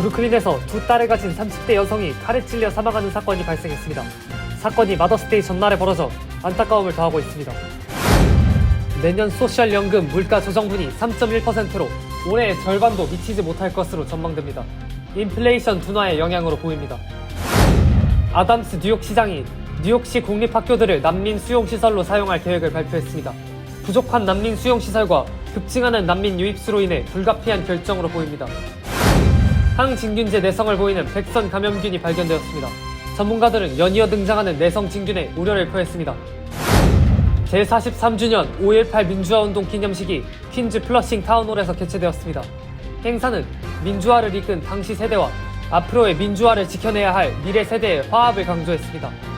브루클린에서 두 딸을 가진 30대 여성이 칼에 찔려 사망하는 사건이 발생했습니다. 사건이 마더스데이 전날에 벌어져 안타까움을 더하고 있습니다. 내년 소셜연금 물가 조정분이 3.1%로 올해의 절반도 미치지 못할 것으로 전망됩니다. 인플레이션 둔화의 영향으로 보입니다. 아담스 뉴욕시장이 뉴욕시 공립학교들을 난민 수용시설로 사용할 계획을 발표했습니다. 부족한 난민 수용시설과 급증하는 난민 유입수로 인해 불가피한 결정으로 보입니다. 항진균제 내성을 보이는 백선 감염균이 발견되었습니다. 전문가들은 연이어 등장하는 내성 진균에 우려를 표했습니다. 제43주년 5.18 민주화운동 기념식이 퀸즈 플러싱 타운홀에서 개최되었습니다. 행사는 민주화를 이끈 당시 세대와 앞으로의 민주화를 지켜내야 할 미래 세대의 화합을 강조했습니다.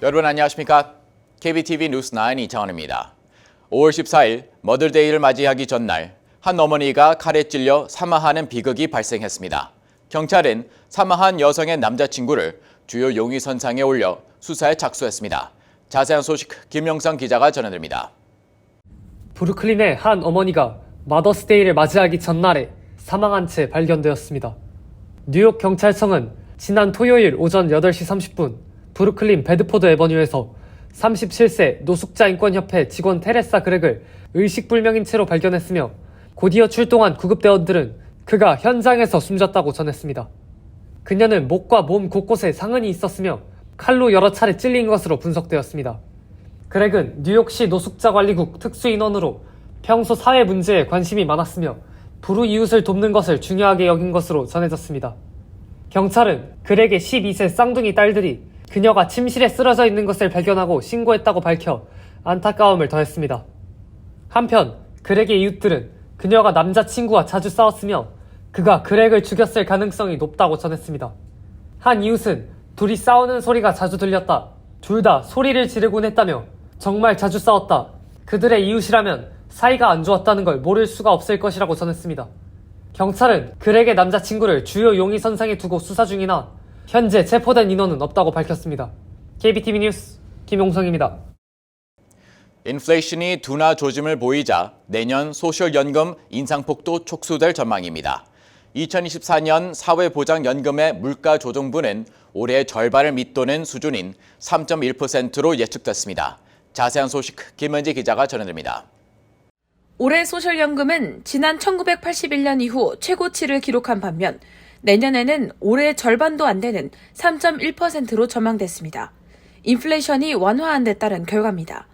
여러분 안녕하십니까? KBTV 뉴스9 이창원입니다. 5월 14일 머들데이를 맞이하기 전날 한 어머니가 칼에 찔려 사망하는 비극이 발생했습니다. 경찰은 사망한 여성의 남자친구를 주요 용의선상에 올려 수사에 착수했습니다. 자세한 소식 김영상 기자가 전해드립니다. 브루클린의 한 어머니가 마더스데이를 맞이하기 전날에 사망한 채 발견되었습니다. 뉴욕 경찰청은 지난 토요일 오전 8시 30분 브루클린 베드포드 애버뉴에서 37세 노숙자인권협회 직원 테레사 그렉을 의식불명인 채로 발견했으며 곧이어 출동한 구급대원들은 그가 현장에서 숨졌다고 전했습니다. 그녀는 목과 몸 곳곳에 상흔이 있었으며 칼로 여러 차례 찔린 것으로 분석되었습니다. 그렉은 뉴욕시 노숙자관리국 특수인원으로 평소 사회 문제에 관심이 많았으며 불우이웃을 돕는 것을 중요하게 여긴 것으로 전해졌습니다. 경찰은 그렉의 12세 쌍둥이 딸들이 그녀가 침실에 쓰러져 있는 것을 발견하고 신고했다고 밝혀 안타까움을 더했습니다. 한편 그렉의 이웃들은 그녀가 남자친구와 자주 싸웠으며 그가 그렉을 죽였을 가능성이 높다고 전했습니다. 한 이웃은 둘이 싸우는 소리가 자주 들렸다. 둘 다 소리를 지르곤 했다며 정말 자주 싸웠다. 그들의 이웃이라면 사이가 안 좋았다는 걸 모를 수가 없을 것이라고 전했습니다. 경찰은 그렉의 남자친구를 주요 용의선상에 두고 수사 중이나 현재 체포된 인원은 없다고 밝혔습니다. KBTV 뉴스 김용성입니다. 인플레이션이 둔화 조짐을 보이자 내년 소셜연금 인상폭도 촉수될 전망입니다. 2024년 사회보장연금의 물가조정분은 올해 절반을 밑도는 수준인 3.1%로 예측됐습니다. 자세한 소식 김은지 기자가 전해드립니다. 올해 소셜연금은 지난 1981년 이후 최고치를 기록한 반면 내년에는 올해 절반도 안 되는 3.1%로 전망됐습니다. 인플레이션이 완화한 데 따른 결과입니다.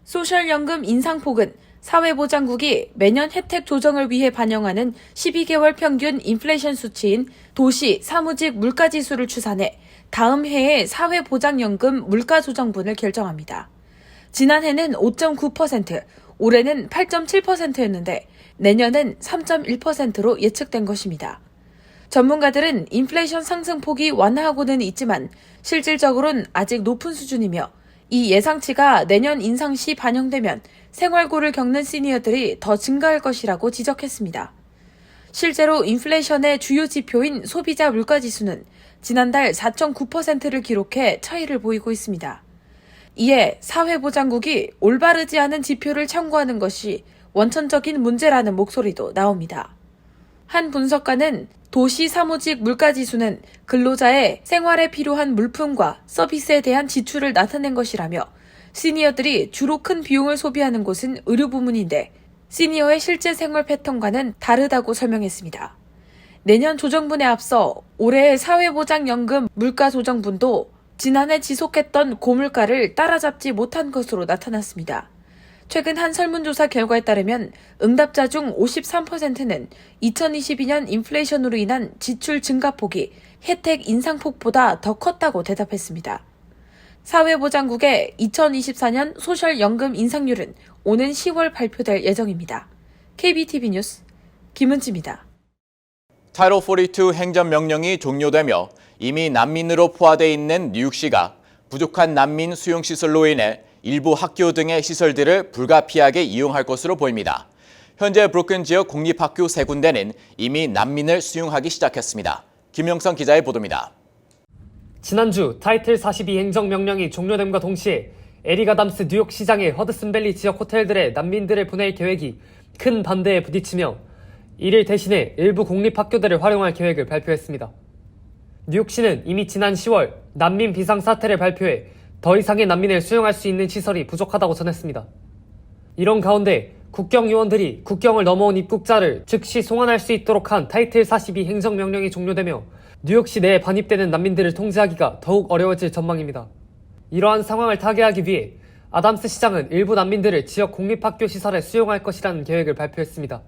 소셜연금 인상폭은 사회보장국이 매년 혜택 조정을 위해 반영하는 12개월 평균 인플레이션 수치인 도시 사무직 물가지수를 추산해 다음 해의 사회보장연금 물가조정분을 결정합니다. 지난해는 5.9%, 올해는 8.7%였는데 내년은 3.1%로 예측된 것입니다. 전문가들은 인플레이션 상승폭이 완화하고는 있지만 실질적으로는 아직 높은 수준이며 이 예상치가 내년 인상 시 반영되면 생활고를 겪는 시니어들이 더 증가할 것이라고 지적했습니다. 실제로 인플레이션의 주요 지표인 소비자 물가지수는 지난달 4.9%를 기록해 차이를 보이고 있습니다. 이에 사회보장국이 올바르지 않은 지표를 참고하는 것이 원천적인 문제라는 목소리도 나옵니다. 한 분석가는 도시 사무직 물가지수는 근로자의 생활에 필요한 물품과 서비스에 대한 지출을 나타낸 것이라며 시니어들이 주로 큰 비용을 소비하는 곳은 의료 부문인데 시니어의 실제 생활 패턴과는 다르다고 설명했습니다. 내년 조정분에 앞서 올해의 사회보장연금 물가조정분도 지난해 지속했던 고물가를 따라잡지 못한 것으로 나타났습니다. 최근 한 설문조사 결과에 따르면 응답자 중 53%는 2022년 인플레이션으로 인한 지출 증가폭이 혜택 인상폭보다 더 컸다고 대답했습니다. 사회보장국의 2024년 소셜연금 인상률은 오는 10월 발표될 예정입니다. KBTV 뉴스 김은지입니다. 타이틀 42 행정명령이 종료되며 이미 난민으로 포화되어 있는 뉴욕시가 부족한 난민 수용시설로 인해 일부 학교 등의 시설들을 불가피하게 이용할 것으로 보입니다. 현재 브루클린 지역 공립학교 3군데는 이미 난민을 수용하기 시작했습니다. 김영성 기자의 보도입니다. 지난주 타이틀 42 행정명령이 종료됨과 동시에 에릭 아담스 뉴욕시장의 허드슨밸리 지역 호텔들의 난민들을 보낼 계획이 큰 반대에 부딪히며 이를 대신해 일부 공립학교들을 활용할 계획을 발표했습니다. 뉴욕시는 이미 지난 10월 난민 비상사태를 발표해 더 이상의 난민을 수용할 수 있는 시설이 부족하다고 전했습니다. 이런 가운데 국경요원들이 국경을 넘어온 입국자를 즉시 송환할 수 있도록 한 타이틀 42 행정명령이 종료되며 뉴욕시 내에 반입되는 난민들을 통제하기가 더욱 어려워질 전망입니다. 이러한 상황을 타개하기 위해 아담스 시장은 일부 난민들을 지역 공립학교 시설에 수용할 것이라는 계획을 발표했습니다.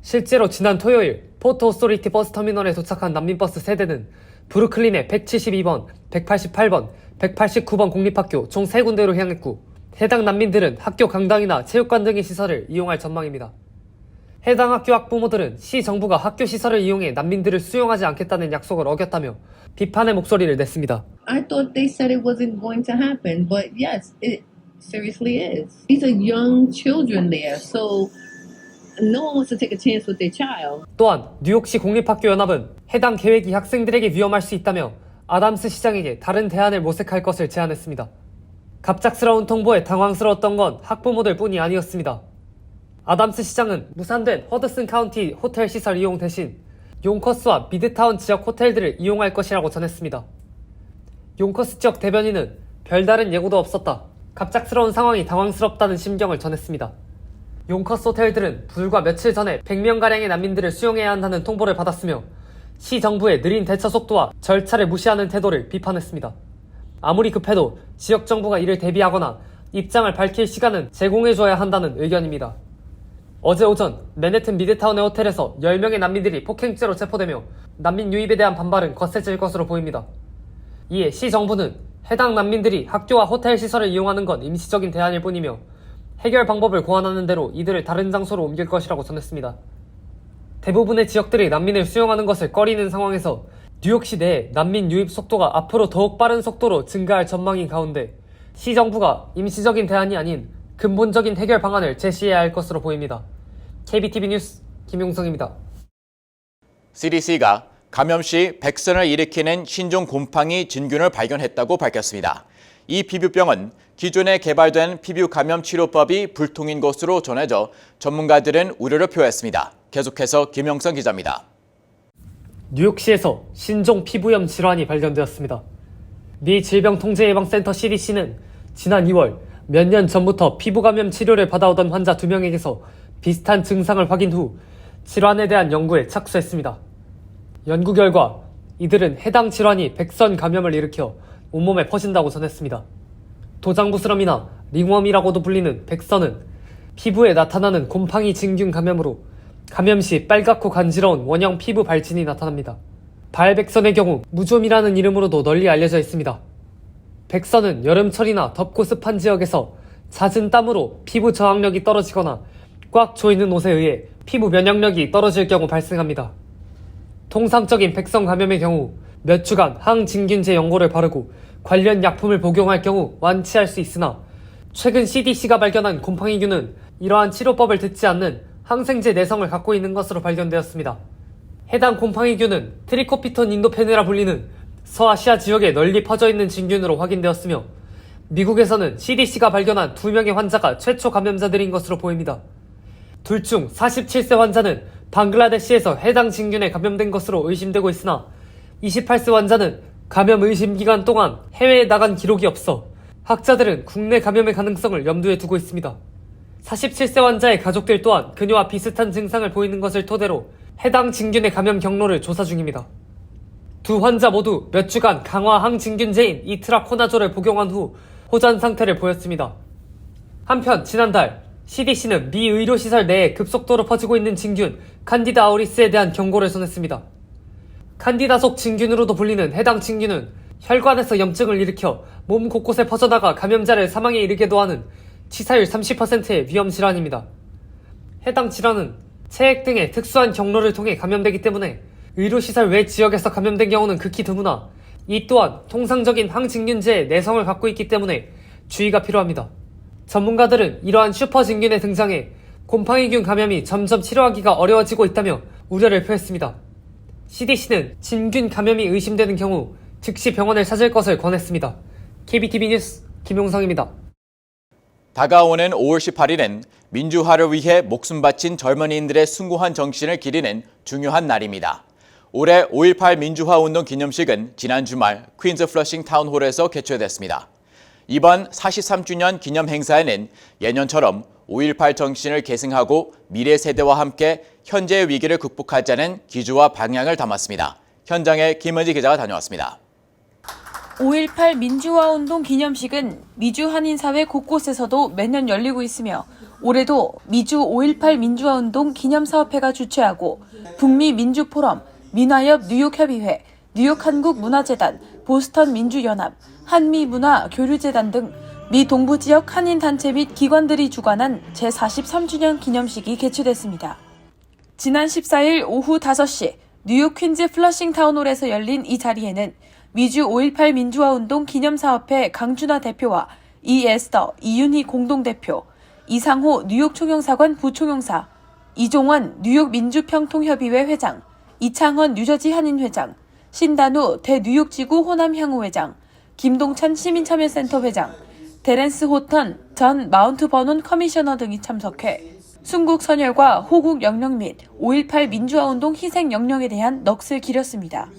실제로 지난 토요일 포트 오소리티 버스터미널에 도착한 난민버스 세대는 브루클린의 172번, 188번, 189번 공립학교 총 3군데로 향했고 해당 난민들은 학교 강당이나 체육관 등의 시설을 이용할 전망입니다. 해당 학교 학부모들은 시 정부가 학교 시설을 이용해 난민들을 수용하지 않겠다는 약속을 어겼다며 비판의 목소리를 냈습니다. I thought they said it wasn't going to happen, but yes, it seriously is. These are young children there, so no one wants to take a chance with their child. 또한 뉴욕시 공립학교연합은 해당 계획이 학생들에게 위험할 수 있다며 아담스 시장에게 다른 대안을 모색할 것을 제안했습니다. 갑작스러운 통보에 당황스러웠던 건 학부모들 뿐이 아니었습니다. 아담스 시장은 무산된 허드슨 카운티 호텔 시설 이용 대신 용커스와 미드타운 지역 호텔들을 이용할 것이라고 전했습니다. 용커스 지역 대변인은 별다른 예고도 없었다. 갑작스러운 상황이 당황스럽다는 심경을 전했습니다. 용커스 호텔들은 불과 며칠 전에 100명가량의 난민들을 수용해야 한다는 통보를 받았으며 시 정부의 느린 대처 속도와 절차를 무시하는 태도를 비판했습니다. 아무리 급해도 지역 정부가 이를 대비하거나 입장을 밝힐 시간은 제공해줘야 한다는 의견입니다. 어제 오전 맨해튼 미드타운의 호텔에서 10명의 난민들이 폭행죄로 체포되며 난민 유입에 대한 반발은 거세질 것으로 보입니다. 이에 시 정부는 해당 난민들이 학교와 호텔 시설을 이용하는 건 임시적인 대안일 뿐이며 해결 방법을 고안하는 대로 이들을 다른 장소로 옮길 것이라고 전했습니다. 대부분의 지역들이 난민을 수용하는 것을 꺼리는 상황에서 뉴욕시 내 난민 유입 속도가 앞으로 더욱 빠른 속도로 증가할 전망인 가운데 시 정부가 임시적인 대안이 아닌 근본적인 해결 방안을 제시해야 할 것으로 보입니다. KBTV 뉴스 김용성입니다. CDC가 감염 시 백선을 일으키는 신종 곰팡이 진균을 발견했다고 밝혔습니다. 이 피부병은 기존에 개발된 피부 감염 치료법이 불통인 것으로 전해져 전문가들은 우려를 표했습니다. 계속해서 김영선 기자입니다. 뉴욕시에서 신종 피부염 질환이 발견되었습니다. 미 질병통제예방센터 CDC는 지난 2월 몇 년 전부터 피부 감염 치료를 받아오던 환자 2명에게서 비슷한 증상을 확인 후 질환에 대한 연구에 착수했습니다. 연구 결과 이들은 해당 질환이 백선 감염을 일으켜 온몸에 퍼진다고 전했습니다. 도장부스럼이나 링웜이라고도 불리는 백선은 피부에 나타나는 곰팡이 진균 감염으로 감염 시 빨갛고 간지러운 원형 피부 발진이 나타납니다. 발백선의 경우 무좀이라는 이름으로도 널리 알려져 있습니다. 백선은 여름철이나 덥고 습한 지역에서 잦은 땀으로 피부 저항력이 떨어지거나 꽉 조이는 옷에 의해 피부 면역력이 떨어질 경우 발생합니다. 통상적인 백선 감염의 경우 몇 주간 항진균제 연고를 바르고 관련 약품을 복용할 경우 완치할 수 있으나 최근 CDC가 발견한 곰팡이균은 이러한 치료법을 듣지 않는 항생제 내성을 갖고 있는 것으로 발견되었습니다. 해당 곰팡이균은 트리코피톤 인도페네라 불리는 서아시아 지역에 널리 퍼져 있는 진균으로 확인되었으며 미국에서는 CDC가 발견한 2명의 환자가 최초 감염자들인 것으로 보입니다. 둘 중 47세 환자는 방글라데시에서 해당 진균에 감염된 것으로 의심되고 있으나 28세 환자는 감염 의심 기간 동안 해외에 나간 기록이 없어 학자들은 국내 감염의 가능성을 염두에 두고 있습니다. 47세 환자의 가족들 또한 그녀와 비슷한 증상을 보이는 것을 토대로 해당 진균의 감염 경로를 조사 중입니다. 두 환자 모두 몇 주간 강화 항진균제인 이트라코나졸을 복용한 후 호전 상태를 보였습니다. 한편 지난달 CDC는 미 의료시설 내에 급속도로 퍼지고 있는 진균 칸디다 아우리스에 대한 경고를 전했습니다. 칸디다 속 진균으로도 불리는 해당 진균은 혈관에서 염증을 일으켜 몸 곳곳에 퍼져나가 감염자를 사망에 이르게도 하는 치사율 30%의 위험 질환입니다. 해당 질환은 체액 등의 특수한 경로를 통해 감염되기 때문에 의료시설 외 지역에서 감염된 경우는 극히 드무나 이 또한 통상적인 항직균제의 내성을 갖고 있기 때문에 주의가 필요합니다. 전문가들은 이러한 슈퍼진균의 등장에 곰팡이균 감염이 점점 치료하기가 어려워지고 있다며 우려를 표했습니다. CDC는 진균 감염이 의심되는 경우 즉시 병원을 찾을 것을 권했습니다. KBTV 뉴스 김용성입니다. 다가오는 5월 18일은 민주화를 위해 목숨 바친 젊은이들의 숭고한 정신을 기리는 중요한 날입니다. 올해 5.18 민주화운동 기념식은 지난 주말 퀸즈 플러싱 타운홀에서 개최됐습니다. 이번 43주년 기념 행사에는 예년처럼 5.18 정신을 계승하고 미래 세대와 함께 현재의 위기를 극복하자는 기조와 방향을 담았습니다. 현장에 김은지 기자가 다녀왔습니다. 5.18 민주화운동 기념식은 미주 한인사회 곳곳에서도 매년 열리고 있으며 올해도 미주 5.18 민주화운동 기념사업회가 주최하고 북미 민주포럼, 민화협 뉴욕협의회, 뉴욕 한국문화재단, 보스턴 민주연합, 한미문화교류재단 등 미 동부지역 한인단체 및 기관들이 주관한 제43주년 기념식이 개최됐습니다. 지난 14일 오후 5시 뉴욕 퀸즈 플러싱 타운홀에서 열린 이 자리에는 미주 5.18 민주화운동 기념사업회 강준하 대표와 이에스더, 이윤희 공동대표, 이상호 뉴욕 총영사관 부총영사, 이종원 뉴욕 민주평통협의회 회장, 이창헌 뉴저지 한인회장, 신단우 대뉴욕지구 호남향후회장, 김동찬 시민참여센터 회장, 데렌스 호턴 전 마운트 버논 커미셔너 등이 참석해 순국선열과 호국 영령 및 5.18 민주화운동 희생 영령에 대한 넋을 기렸습니다.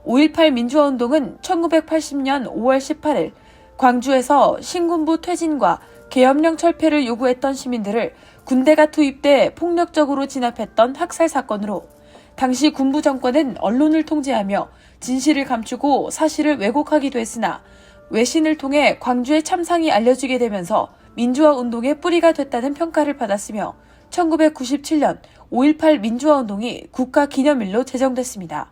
5.18 민주화운동은 1980년 5월 18일 광주에서 신군부 퇴진과 계엄령 철폐를 요구했던 시민들을 군대가 투입돼 폭력적으로 진압했던 학살 사건으로 당시 군부 정권은 언론을 통제하며 진실을 감추고 사실을 왜곡하기도 했으나 외신을 통해 광주의 참상이 알려지게 되면서 민주화 운동의 뿌리가 됐다는 평가를 받았으며 1997년 5.18 민주화 운동이 국가기념일로 제정됐습니다.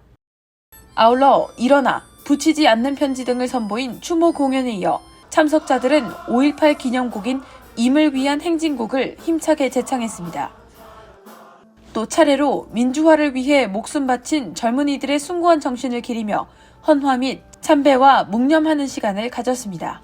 아울러 일어나, 붙이지 않는 편지 등을 선보인 추모 공연에 이어 참석자들은 5.18 기념곡인 임을 위한 행진곡을 힘차게 재창했습니다. 또 차례로 민주화를 위해 목숨 바친 젊은이들의 숭고한 정신을 기리며 헌화 및 참배와 묵념하는 시간을 가졌습니다.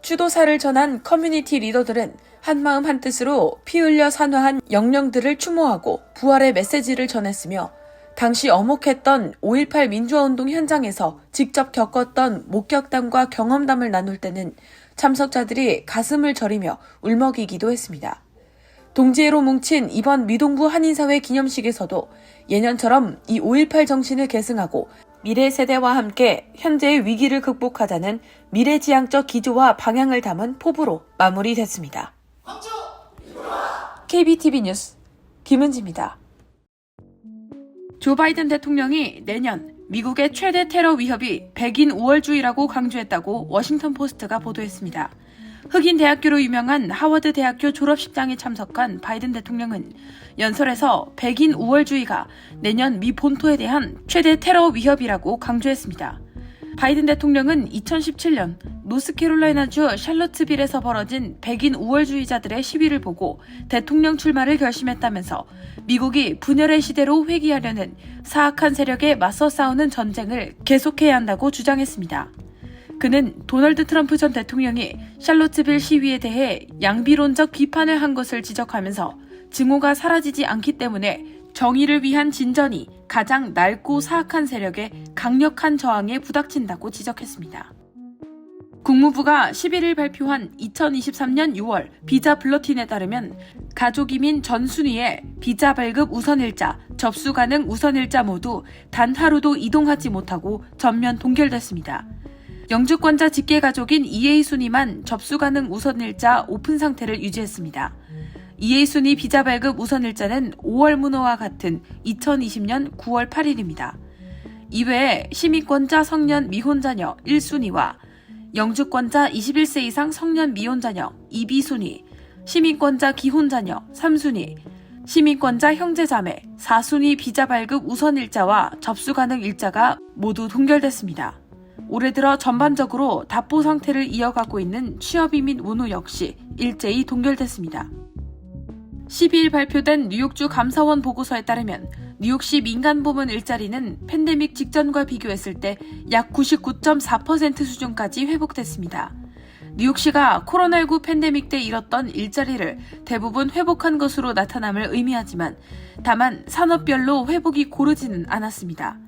추도사를 전한 커뮤니티 리더들은 한마음 한뜻으로 피 흘려 산화한 영령들을 추모하고 부활의 메시지를 전했으며 당시 어목했던 5.18 민주화운동 현장에서 직접 겪었던 목격담과 경험담을 나눌 때는 참석자들이 가슴을 저리며 울먹이기도 했습니다. 동지애로 뭉친 이번 미동부 한인사회 기념식에서도 예년처럼 이 5.18 정신을 계승하고 미래 세대와 함께 현재의 위기를 극복하자는 미래지향적 기조와 방향을 담은 포부로 마무리됐습니다. KBTV 뉴스 김은지입니다. 조 바이든 대통령이 내년 미국의 최대 테러 위협이 백인 우월주의라고 강조했다고 워싱턴 포스트가 보도했습니다. 흑인 대학교로 유명한 하워드 대학교 졸업식장에 참석한 바이든 대통령은 연설에서 백인 우월주의가 내년 미 본토에 대한 최대 테러 위협이라고 강조했습니다. 바이든 대통령은 2017년 노스캐롤라이나주 샬럿트빌에서 벌어진 백인 우월주의자들의 시위를 보고 대통령 출마를 결심했다면서 미국이 분열의 시대로 회귀하려는 사악한 세력에 맞서 싸우는 전쟁을 계속해야 한다고 주장했습니다. 그는 도널드 트럼프 전 대통령이 샬롯트빌 시위에 대해 양비론적 비판을 한 것을 지적하면서 증오가 사라지지 않기 때문에 정의를 위한 진전이 가장 낡고 사악한 세력의 강력한 저항에 부닥친다고 지적했습니다. 국무부가 11일 발표한 2023년 6월 비자 블러틴에 따르면 가족이민 전 순위의 비자 발급 우선일자, 접수 가능 우선일자 모두 단 하루도 이동하지 못하고 전면 동결됐습니다. 영주권자 직계 가족인 2A 순위만 접수 가능 우선일자 오픈 상태를 유지했습니다. 2A 순위 비자 발급 우선일자는 5월 문호와 같은 2020년 9월 8일입니다. 이외에 시민권자 성년 미혼자녀 1순위와 영주권자 21세 이상 성년 미혼자녀 2B 순위, 시민권자 기혼자녀 3순위, 시민권자 형제자매 4순위 비자 발급 우선일자와 접수 가능 일자가 모두 동결됐습니다. 올해 들어 전반적으로 답보 상태를 이어가고 있는 취업 이민 운우 역시 일제히 동결됐습니다. 12일 발표된 뉴욕주 감사원 보고서에 따르면 뉴욕시 민간부문 일자리는 팬데믹 직전과 비교했을 때 약 99.4% 수준까지 회복됐습니다. 뉴욕시가 코로나19 팬데믹 때 잃었던 일자리를 대부분 회복한 것으로 나타남을 의미하지만 다만 산업별로 회복이 고르지는 않았습니다.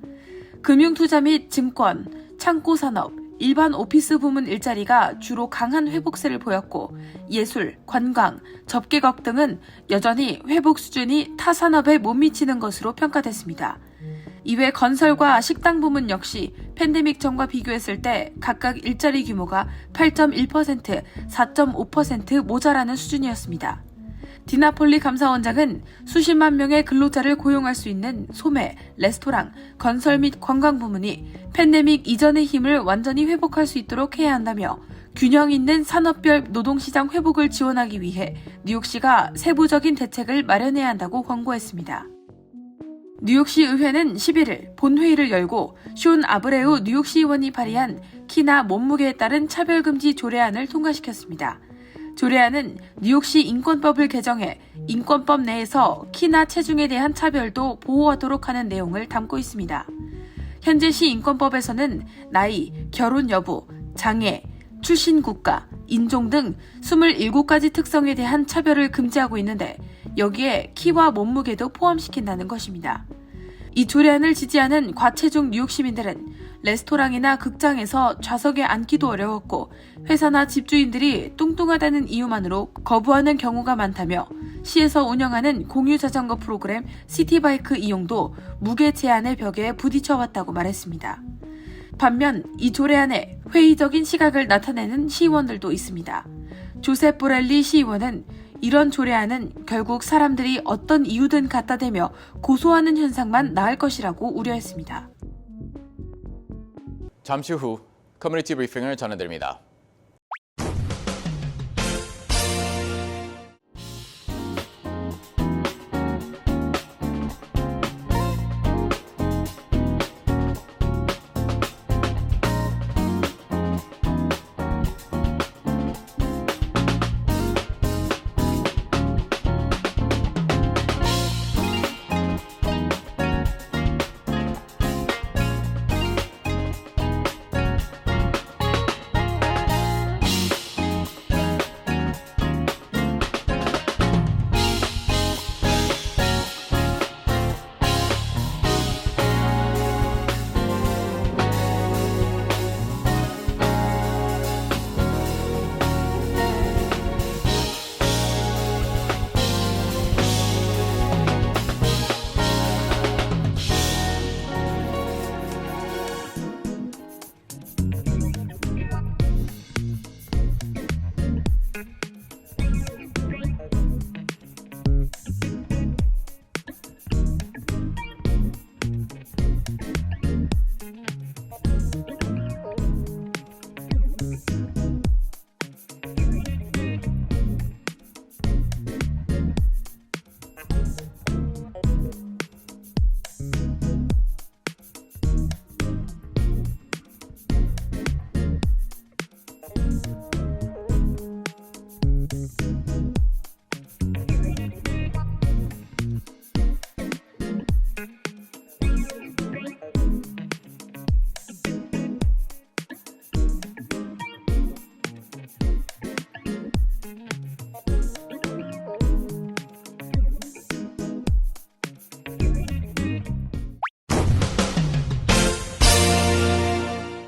금융투자 및 증권, 창고산업, 일반 오피스 부문 일자리가 주로 강한 회복세를 보였고 예술, 관광, 접객업 등은 여전히 회복 수준이 타 산업에 못 미치는 것으로 평가됐습니다. 이외 건설과 식당 부문 역시 팬데믹 전과 비교했을 때 각각 일자리 규모가 8.1%, 4.5% 모자라는 수준이었습니다. 디나폴리 감사원장은 수십만 명의 근로자를 고용할 수 있는 소매, 레스토랑, 건설 및 관광 부문이 팬데믹 이전의 힘을 완전히 회복할 수 있도록 해야 한다며 균형 있는 산업별 노동시장 회복을 지원하기 위해 뉴욕시가 세부적인 대책을 마련해야 한다고 권고했습니다. 뉴욕시 의회는 11일 본회의를 열고 숀 아브레우 뉴욕시 의원이 발의한 키나 몸무게에 따른 차별금지 조례안을 통과시켰습니다. 조례안은 뉴욕시 인권법을 개정해 인권법 내에서 키나 체중에 대한 차별도 보호하도록 하는 내용을 담고 있습니다. 현재 시 인권법에서는 나이, 결혼 여부, 장애, 출신 국가, 인종 등 27가지 특성에 대한 차별을 금지하고 있는데 여기에 키와 몸무게도 포함시킨다는 것입니다. 이 조례안을 지지하는 과체중 뉴욕 시민들은 레스토랑이나 극장에서 좌석에 앉기도 어려웠고 회사나 집주인들이 뚱뚱하다는 이유만으로 거부하는 경우가 많다며 시에서 운영하는 공유 자전거 프로그램 시티바이크 이용도 무게 제한의 벽에 부딪혀왔다고 말했습니다. 반면 이 조례안에 회의적인 시각을 나타내는 시의원들도 있습니다. 조셉 보렐리 시의원은 이런 조례안은 결국 사람들이 어떤 이유든 갖다 대며 고소하는 현상만 낳을 것이라고 우려했습니다. 잠시 후 커뮤니티 브리핑을 전해드립니다.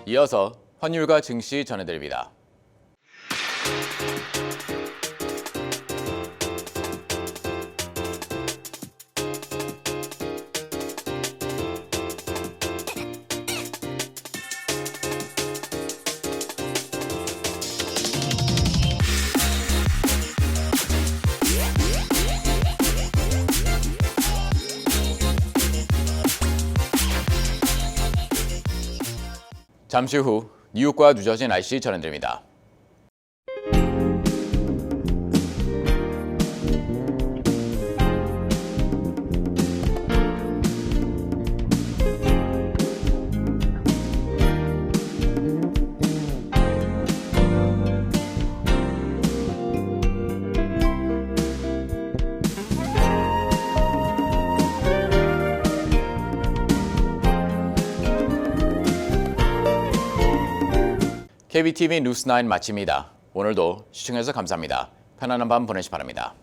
이어서 환율과 증시 전해드립니다. 잠시 후 뉴욕과 뉴저지 날씨 전해드립니다. KBTV 뉴스9 마칩니다. 오늘도 시청해주셔서 감사합니다. 편안한 밤 보내시기 바랍니다.